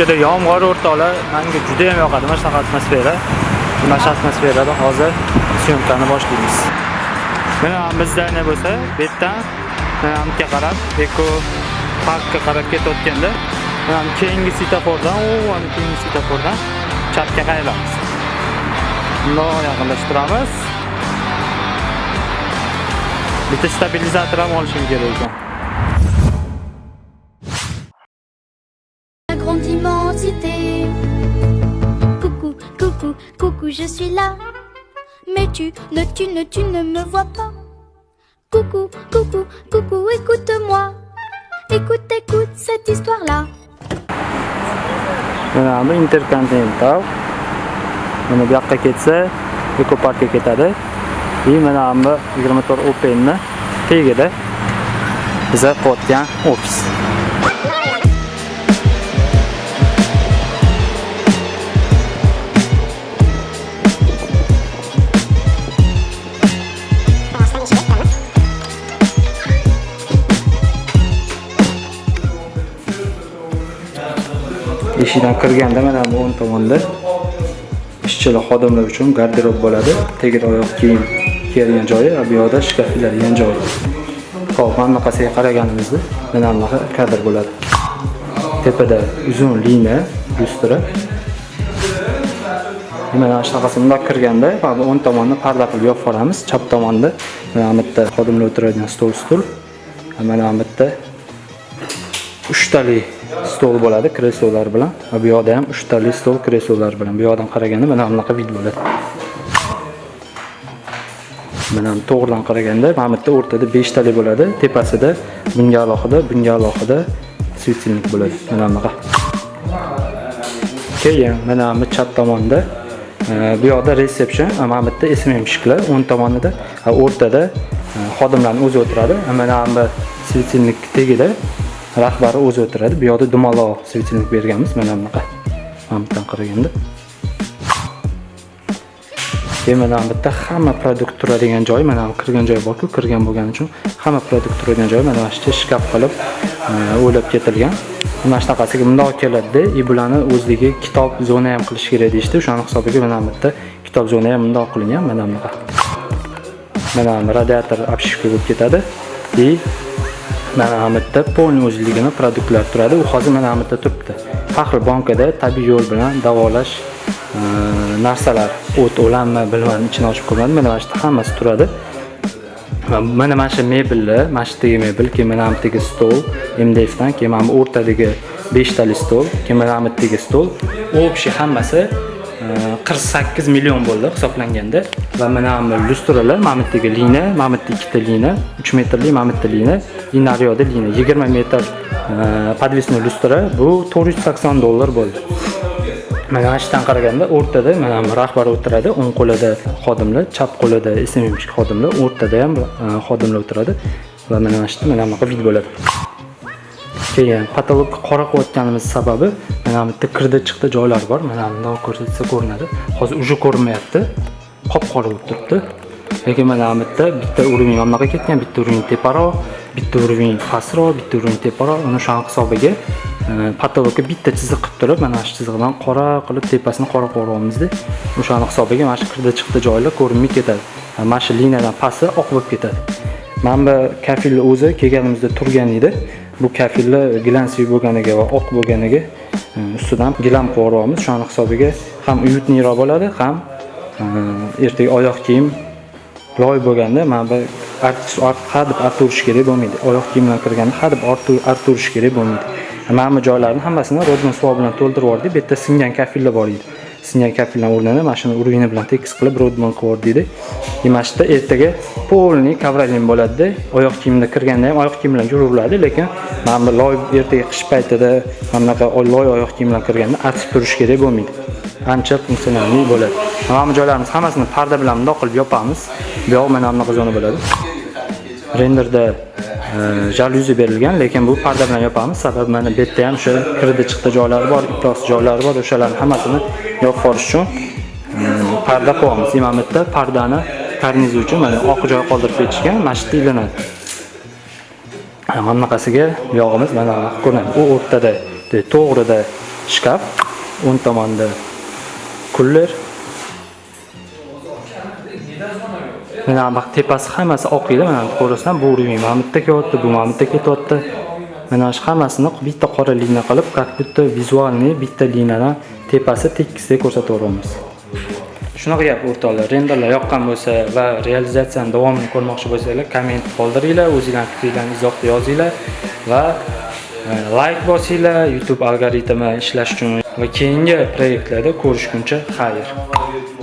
ko'chada yomg'ir o'rtoqlar menga juda ham yoqadi mana shunaqa atmosfera. Mana shu atmosferada hozir syomkani boshlaymiz. Mana bizda ne bo'lsa, bu yerdan menga qarab, eko parkka qarab ketayotganda, mana keyingi svetofordan, ana keyingi svetofordan chapga qayrilamiz. Bundoq yaqinlashtiramiz. Bitta stabilizator ham olishim kerak ekan. La grande immensité. Coucou, coucou, coucou, je suis là. Mais tu ne me vois pas. Coucou, coucou, coucou, écoute-moi. Écoute, écoute cette histoire-là. Mana bu Intercontinental. Mana bu yoqqa ketsa, Eco Parkga ketadi. Mana bu 24 Open'ni tagida biza qotgan ofis. Eshikdan kirganda mana bu o'ng tomonda ishchilar xodimlar uchun garderob bo'ladi. Tagida oyoq kiyim kiyadigan joyi, bu yoqda shkaflar degan joyi. Xo'p, mana bunaqasiga qaraganimizda mana bunaqa kadr bo'ladi. Tepada uzun liniya, lustra. Mana shunaqasi bundoq kirganda, mana o'ng tomonni parda qilib yopib olamiz. Chap tomonda mana bu yerda xodimlar o'tiradigan stul. Mana bu yerda 3 tali stol bo'ladi, kreslolar bilan. Bu yoqda ham 3 tali stol kreslolar bilan. Bu yoqdan qaraganda mana bunaqa vid bo'ladi. Mana to'g'ridan qaraganda mana bu yerda o'rtada 5 tali bo'ladi. Tepasida bunga alohida svetsilnik bo'ladi. Mana bunaqa. Keyin mana bu chap tomonda bu yoqda resepsiyon, mana bu yerda SMM shiklar, o'ng tomonida, o'rtada xodimlarning o'zi o'tiradi. Mana bu svetsilnik tagida rahbari o'zi o'tiradi. Bu yoqda dumaloq svetsilnik berganmiz, mana bunaqa. Mana bu yerdan qaraganda. Keyin mana bu yerda hamma produkt turadigan joy, mana bu kirgan joy bor-ku, kirgan bo'lgani uchun hamma produkt turadigan joy mana shu shkaf qilib o'ylab ketilgan. Mana shunaqasiga bundoq keladi-da, bularni o'zligi kitob zona ham qilish kerak deydi. O'shaning hisobiga mana bu yerda kitob zona ham bundoq qilingan, mana bunaqa. Mana bu radiator обшивка bo'lib ketadi. Mana bu yerda polni o'zligini produktlar turadi. U hozir mana bu yerda turibdi. Faxr bankada tabiiy yo'l bilan davolash narsalar, o't o'lanmi, bilmadim, ichini ochib ko'rmadim. Mana shu hammasi turadi. Mana shu mebellar, mana shu tegi mebel, keyin mana bu tegi stol, MDFdan, keyin mana bu o'rtadagi 5 tali stol, keyin mana bu tegi stol. Общий hammasi 48 million bo'ldi hisoblanganda. Va mana bu lustralar, mana bu tegi liniya, mana bu ikkita liniya, 3 metrli, mana bu liniya, naryoda liniya, 20 metr podvesniy lustra, bu $480 bo'ldi. Mana ashdan qaraganda o'rtada mana bu rahbar o'tiradi, o'ng qo'lida xodimlar, chap qo'lida SMM xodimlar, o'rtada ham xodimlar o'tiradi va mana ashda mana bunaqa vid bo'ladi. Keyin patolog qora qo'yotganimiz sababi mana bu yerda kirdi chiqdi joylar bor. Mana bundoq ko'rsatsa ko'rinadi. Hozir uje ko'rinmayapti. Qop-qora bo'lib turibdi. Lekin mana bu yerda bitta urovень yoqqa ketgan, bitta urovень teparoq, bitta urovень pastroq, bitta urovень teparoq. Uni shu hisobiga patologga bitta chiziq qilib turib, mana shu chiziqdan qora qilib tepasini qora qo'yamizda. O'shaning hisobiga mana shu kirdi chiqdi joylar ko'rinmay ketadi. Mana shu liniyadan pasti oq bo'lib ketadi. Mana bu kafilni o'zi kelganimizda turgan edi. Bu kafillar glansiy bo'lganiga va oq bo'lganiga ustidan gilam qo'yamiz. O'shaning hisobiga ham uyutniroq bo'ladi, ham ertaga oyoq kiyim loy bo'lganda mana bu hadib arturish kerak bo'lmaydi. Oyoq kiyim bilan kirganda hadib arturish kerak bo'lmaydi. Mana bu joylarni hammasini rodman suv bilan to'ldirib yubordik. Bu yerda singan kafillar bor edi. Singan kafillar o'rnini mashina urug'ini bilan tekis qilib rodman qilib yubordik. Imashda ertaga polni kavralin bo'ladi. Oyoq kiyimda kirganda ham oyoq kiyim bilan yuraveradi, lekin mana bu loy ertaga qish paytida mana bunaqa loy oyoq kiyim bilan kirganda artib turish kerak bo'lmaydi. Ancha funksionalniy bo'ladi. Mana bu joylarimiz hammasini parda bilan bundoq qilib yopamiz. Bu yoq mana bunaqa zona bo'ladi. Renderda jaluzi berilgan, lekin bu parda bilan yopamiz. Sababi mana bu yerda ham o'sha kirdi chiqdi joylari bor, iflos joylari bor. O'shalarni hammasini yopib olish uchun parda qo'yamiz. Mana bu yerda pardani karnizi uchun mana oq joy qoldirib ketishgan, mana shu ilinadi. Mana bunaqasiga yog'imiz mana ko'rinadi. U o'rtada, to'g'rida shkaf, o'ng tomonda kuller. Mana bu tepasi hammasi oq edi, mana ko'rasizlar, bu rumi mana bitta kelyapti, bu mana bitta ketyapti. Mana shu hammasini bitta qora liniya qilib, как будто vizualniy bitta liniyadan tepasi tekisdek ko'rsataveramiz. Shunaqa gap o'rtoqlar, renderlar yoqqan bo'lsa va realizatsiyani davomini ko'rmoqchi bo'lsanglar, komment qoldiringlar, o'zingizlarning fikringizni izohda yozinglar va like bosinglar YouTube algoritmi ishlash uchun va keyingi proyektlarda ko'rishguncha xayr.